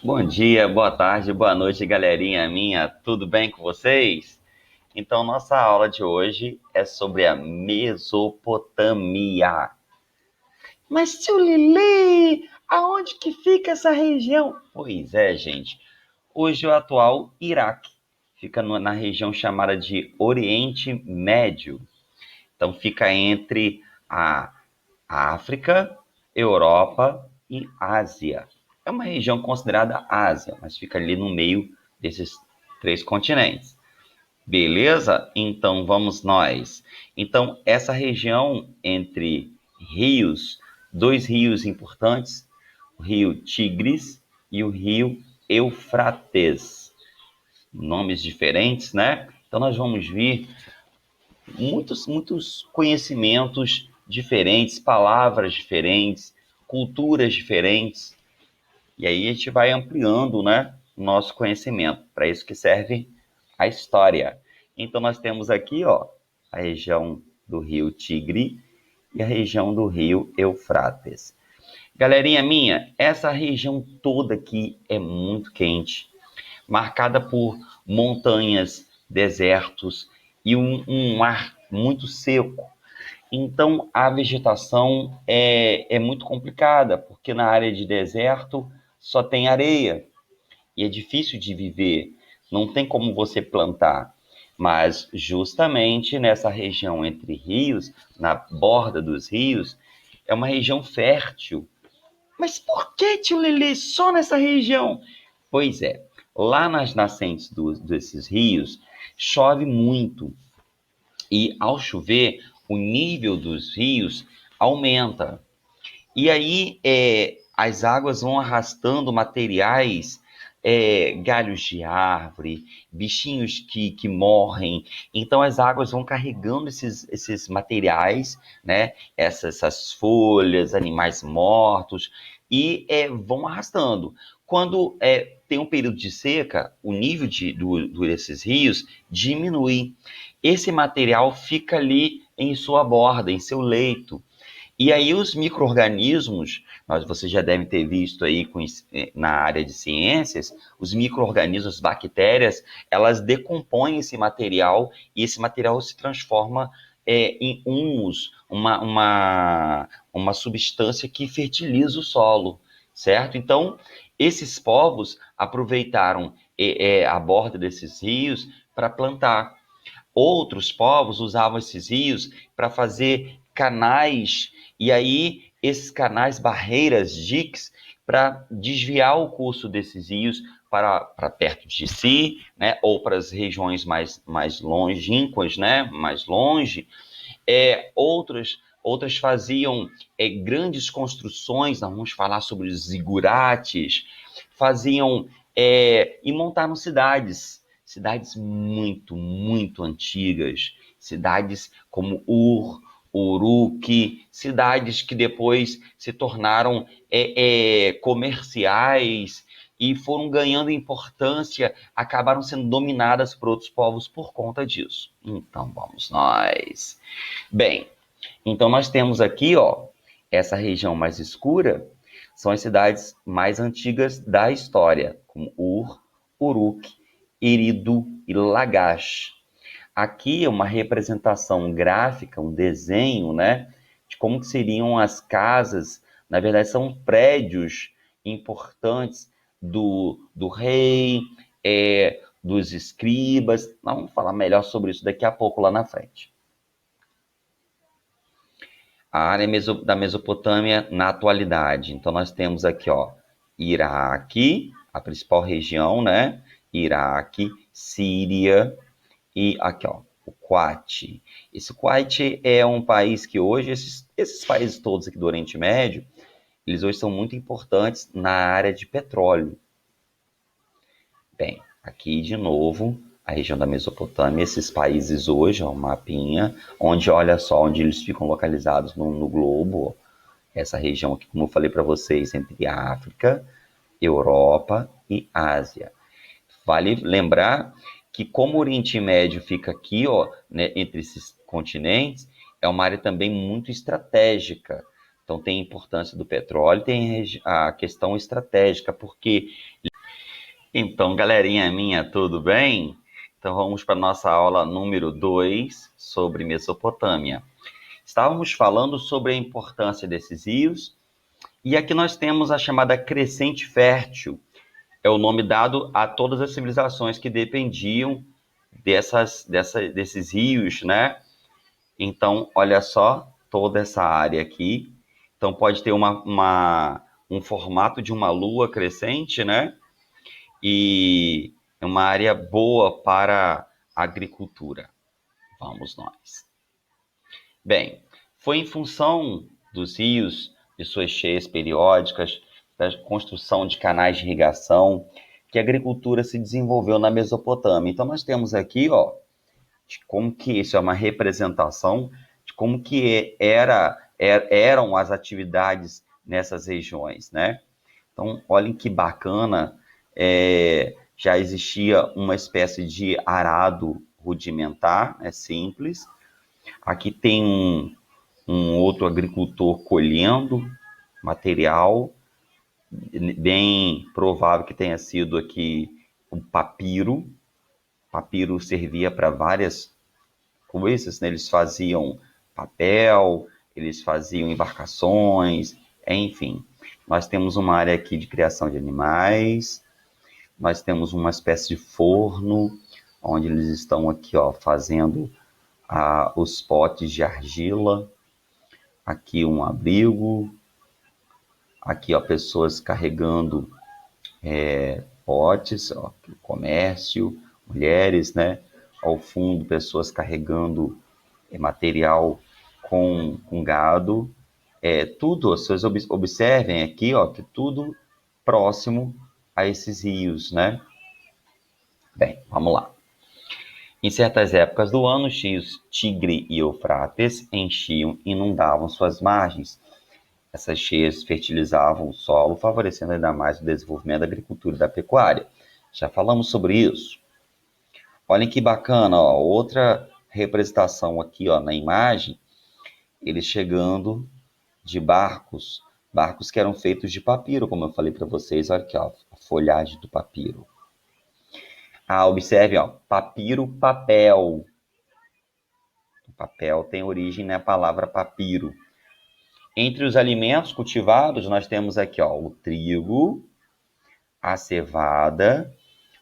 Bom dia, boa tarde, boa noite, galerinha minha. Tudo bem com vocês? Então, nossa aula de hoje é sobre a Mesopotâmia. Mas, tio Lili, aonde que fica essa região? Pois é, gente. Hoje é o atual Iraque. Fica na região chamada de Oriente Médio. Então, fica entre a África, Europa e Ásia. É uma região considerada Ásia, mas fica ali no meio desses três continentes. Beleza? Então vamos nós. Então, essa região entre rios, dois rios importantes, o rio Tigres e o rio Eufrates. Nomes diferentes, né? Então nós vamos ver muitos conhecimentos diferentes, palavras diferentes, culturas diferentes, e aí a gente vai ampliando, né, o nosso conhecimento. Para isso que serve a história. Então nós temos aqui, ó, a região do rio Tigre e a região do rio Eufrates. Galerinha minha, essa região toda aqui é muito quente, marcada por montanhas, desertos e um ar muito seco. Então, a vegetação é muito complicada, porque na área de deserto só tem areia e é difícil de viver, não tem como você plantar. Mas, justamente nessa região entre rios, na borda dos rios, é uma região fértil. Mas por que, tio Lelê, só nessa região? Pois é, lá nas nascentes desses rios, chove muito. E ao chover, o nível dos rios aumenta. E aí as águas vão arrastando materiais, galhos de árvore, bichinhos que morrem. Então as águas vão carregando esses materiais, né? Essas folhas, animais mortos, e vão arrastando. Quando tem um período de seca, o nível desses rios diminui. Esse material fica ali em sua borda, em seu leito. E aí os micro-organismos, você já deve ter visto aí na área de ciências, os micro-organismos, bactérias, elas decompõem esse material e esse material se transforma em humus, uma substância que fertiliza o solo, certo? Então, esses povos aproveitaram a borda desses rios para plantar. Outros povos usavam esses rios para fazer canais, e aí esses canais, barreiras, diques, para desviar o curso desses rios para perto de si, né, ou para as regiões mais longínquas, né, mais longe. Outras faziam grandes construções, nós vamos falar sobre os zigurates, faziam e montaram cidades muito antigas, cidades como Uruk, cidades que depois se tornaram comerciais e foram ganhando importância, acabaram sendo dominadas por outros povos por conta disso. Então vamos nós. Bem, então nós temos aqui, ó, essa região mais escura são as cidades mais antigas da história, como Uruk, Eridu e Lagash. Aqui é uma representação gráfica, um desenho, né, de como que seriam as casas. Na verdade, são prédios importantes do rei, dos escribas. Nós vamos falar melhor sobre isso daqui a pouco lá na frente. A área da Mesopotâmia na atualidade. Então, nós temos aqui, ó, Iraque, a principal região, né? Iraque, Síria e aqui, ó, o Kuwait. Esse Kuwait é um país que hoje, esses países todos aqui do Oriente Médio, eles hoje são muito importantes na área de petróleo. Bem, aqui de novo, a região da Mesopotâmia, esses países hoje, ó, um mapinha, onde olha só onde eles ficam localizados no globo, ó, essa região aqui, como eu falei para vocês, entre a África, Europa e Ásia. Vale lembrar que como o Oriente Médio fica aqui, ó, né, entre esses continentes, é uma área também muito estratégica, Então tem a importância do petróleo, tem a questão estratégica, porque... Então, galerinha minha, tudo bem? Então vamos para a nossa aula número 2 sobre Mesopotâmia. Estávamos falando sobre a importância desses rios, e aqui nós temos a chamada crescente fértil. É o nome dado a todas as civilizações que dependiam desses rios, né? Então, olha só, toda essa área aqui. Então, pode ter um formato de uma lua crescente, né? E é uma área boa para a agricultura. Vamos nós. Bem, foi em função dos rios, de suas cheias periódicas, da construção de canais de irrigação, que a agricultura se desenvolveu na Mesopotâmia. Então, nós temos aqui, ó, de como que isso é uma representação de como que eram as atividades nessas regiões, né? Então, olhem que bacana, já existia uma espécie de arado rudimentar, simples. Aqui tem um outro agricultor colhendo material, bem provável que tenha sido aqui o papiro. O papiro servia para várias coisas, né? Eles faziam papel, eles faziam embarcações, enfim. Nós temos uma área aqui de criação de animais, nós temos uma espécie de forno, onde eles estão aqui, ó, fazendo os potes de argila, aqui um abrigo, aqui, ó, pessoas carregando potes, ó, comércio, mulheres, né? Ao fundo, pessoas carregando material com gado. Tudo, vocês observem aqui, ó, que tudo próximo a esses rios, né? Bem, vamos lá. Em certas épocas do ano, os rios Tigre e Eufrates enchiam e inundavam suas margens. Essas cheias fertilizavam o solo, favorecendo ainda mais o desenvolvimento da agricultura e da pecuária. Já falamos sobre isso. Olhem que bacana, ó, outra representação aqui, ó, na imagem, eles chegando de barcos que eram feitos de papiro, como eu falei para vocês. Olha aqui, ó, a folhagem do papiro. Observe, ó, papiro, papel. O papel tem origem na palavra papiro. Entre os alimentos cultivados, nós temos aqui, ó, o trigo, a cevada,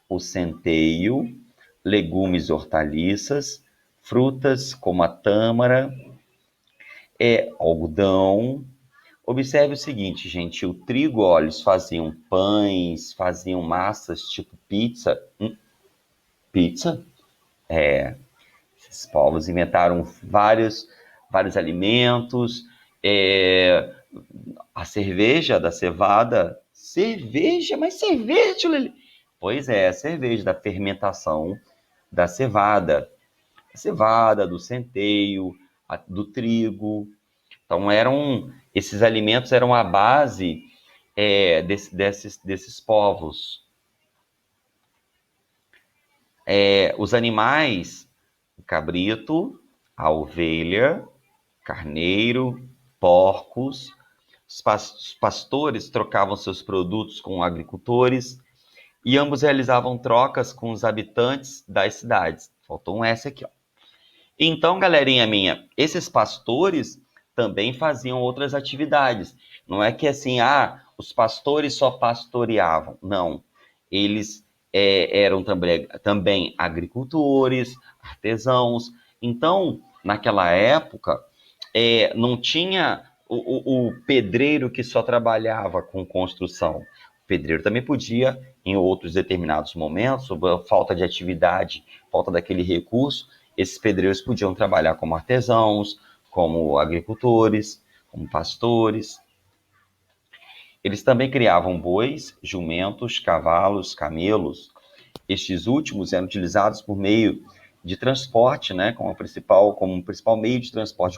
o centeio, legumes e hortaliças, frutas como a tâmara, algodão. Observe o seguinte, gente, o trigo, ó, eles faziam pães, faziam massas tipo pizza. Pizza? Esses povos inventaram vários alimentos. A cerveja da cevada. Cerveja? Mas cerveja, Lili? Pois é, a cerveja da fermentação da cevada. A cevada, do centeio, do trigo. Então, esses alimentos eram a base desses povos. Os animais, o cabrito, a ovelha, carneiro, porcos. Os pastores trocavam seus produtos com agricultores e ambos realizavam trocas com os habitantes das cidades. Faltou um S aqui, ó. Então, galerinha minha, esses pastores também faziam outras atividades. Não é que assim, os pastores só pastoreavam. Não. Eles eram também agricultores, artesãos. Então, naquela época, não tinha o pedreiro que só trabalhava com construção. O pedreiro também podia, em outros determinados momentos, sob a falta de atividade, falta daquele recurso, esses pedreiros podiam trabalhar como artesãos, como agricultores, como pastores. Eles também criavam bois, jumentos, cavalos, camelos. Estes últimos eram utilizados por meio de transporte, né, como um principal meio de transporte.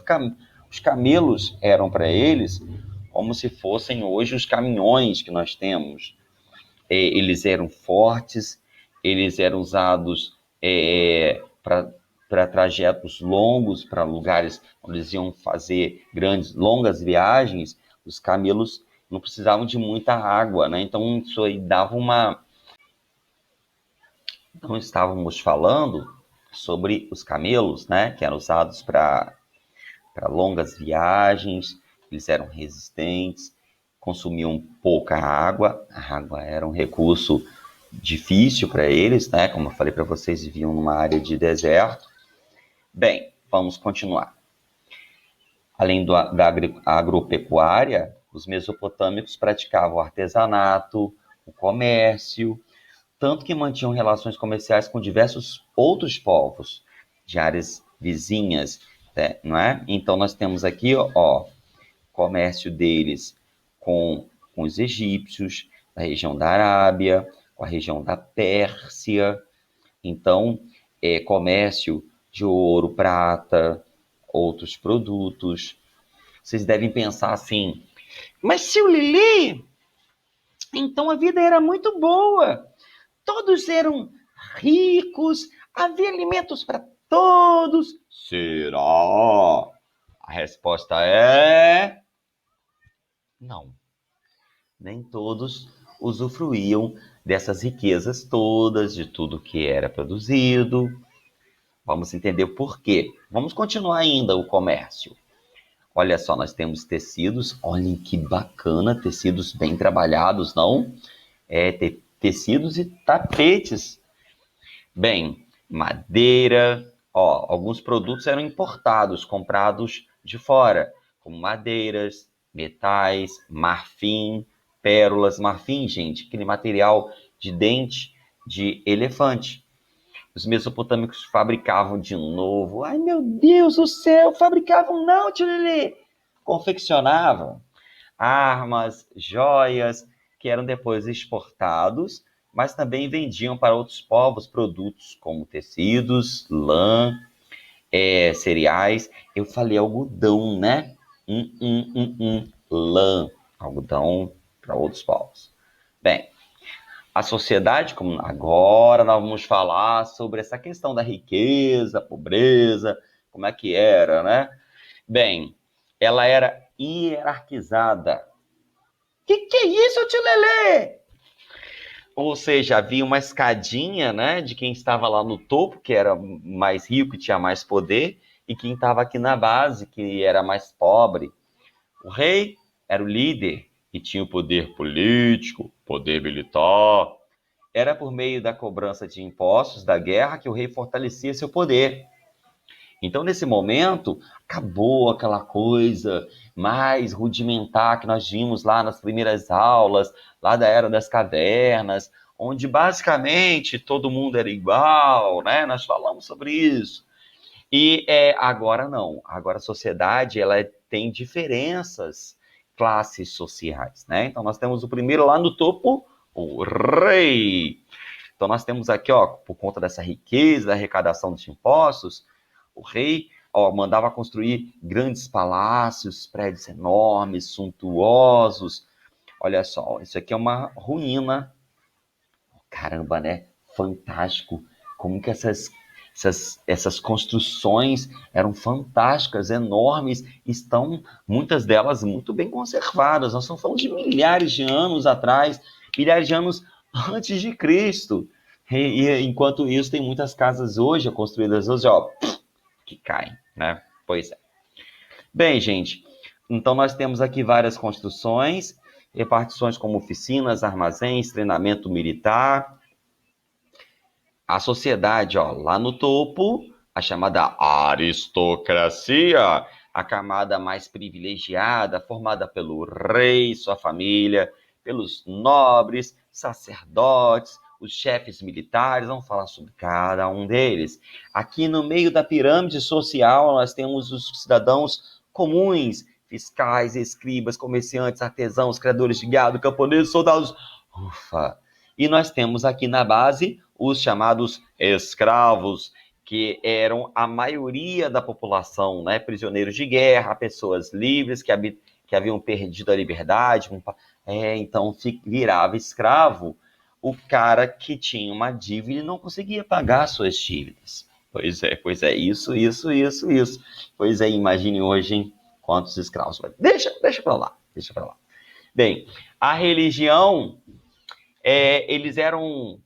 Os camelos eram para eles como se fossem hoje os caminhões que nós temos. Eles eram fortes, eles eram usados para para trajetos longos, para lugares onde eles iam fazer longas viagens, os camelos não precisavam de muita água, né? Então isso aí dava uma... Então estávamos falando sobre os camelos, né? Que eram usados para longas viagens, eles eram resistentes, consumiam pouca água, a água era um recurso difícil para eles, né? Como eu falei para vocês, viviam numa área de deserto. Bem, vamos continuar. Além da agropecuária, os mesopotâmicos praticavam o artesanato, o comércio, tanto que mantinham relações comerciais com diversos outros povos de áreas vizinhas, né, não é? Então nós temos aqui, comércio deles com os egípcios, da região da Arábia, com a região da Pérsia. Então, comércio de ouro, prata, outros produtos. Vocês devem pensar assim, mas seu Lili, então a vida era muito boa. Todos eram ricos, havia alimentos para todos. Será? A resposta é... não. Nem todos usufruíam dessas riquezas todas, de tudo que era produzido. Vamos entender o porquê. Vamos continuar ainda o comércio. Olha só, nós temos tecidos. Olhem que bacana, tecidos bem trabalhados, não? Tecidos e tapetes. Bem, madeira. Alguns produtos eram importados, comprados de fora, como madeiras, metais, marfim, pérolas. Marfim, gente, aquele material de dente de elefante. Os mesopotâmicos fabricavam de novo. Ai, meu Deus do céu, fabricavam não, tio Lelê. Confeccionavam armas, joias, que eram depois exportados, mas também vendiam para outros povos produtos como tecidos, lã, cereais. Eu falei algodão, né? Lã, algodão para outros povos. Bem, a sociedade, como agora nós vamos falar sobre essa questão da riqueza, pobreza, como é que era, né? Bem, ela era hierarquizada. Que é isso, tio Lelê? Ou seja, havia uma escadinha, né, de quem estava lá no topo, que era mais rico e tinha mais poder, e quem estava aqui na base, que era mais pobre. O rei era o líder e tinha o poder político, poder militar. Era por meio da cobrança de impostos da guerra que o rei fortalecia seu poder. Então, nesse momento, acabou aquela coisa mais rudimentar que nós vimos lá nas primeiras aulas, lá da Era das Cavernas, onde basicamente todo mundo era igual, né? Nós falamos sobre isso. E agora não. Agora a sociedade ela tem diferenças, classes sociais, né? Então nós temos o primeiro lá no topo, o rei. Então nós temos aqui, por conta dessa riqueza, da arrecadação dos impostos, o rei mandava construir grandes palácios, prédios enormes, suntuosos. Olha só, isso aqui é uma ruína. Caramba, né? Fantástico. Como que essas construções eram fantásticas, enormes, estão, muitas delas, muito bem conservadas. Nós estamos falando de milhares de anos atrás, milhares de anos antes de Cristo. E enquanto isso, tem muitas casas hoje, construídas hoje, que caem, né? Pois é. Bem, gente, então nós temos aqui várias construções, repartições como oficinas, armazéns, treinamento militar. A sociedade, lá no topo, a chamada aristocracia, a camada mais privilegiada, formada pelo rei, sua família, pelos nobres, sacerdotes, os chefes militares, vamos falar sobre cada um deles. Aqui no meio da pirâmide social, nós temos os cidadãos comuns, fiscais, escribas, comerciantes, artesãos, criadores de gado, camponeses, soldados. Ufa! E nós temos aqui na base os chamados escravos, que eram a maioria da população, né? Prisioneiros de guerra, pessoas livres que haviam perdido a liberdade. Então virava escravo o cara que tinha uma dívida e não conseguia pagar suas dívidas. Pois é, isso. Pois é, imagine hoje, hein, quantos escravos. Deixa pra lá, deixa pra lá. Bem, a religião, eles eram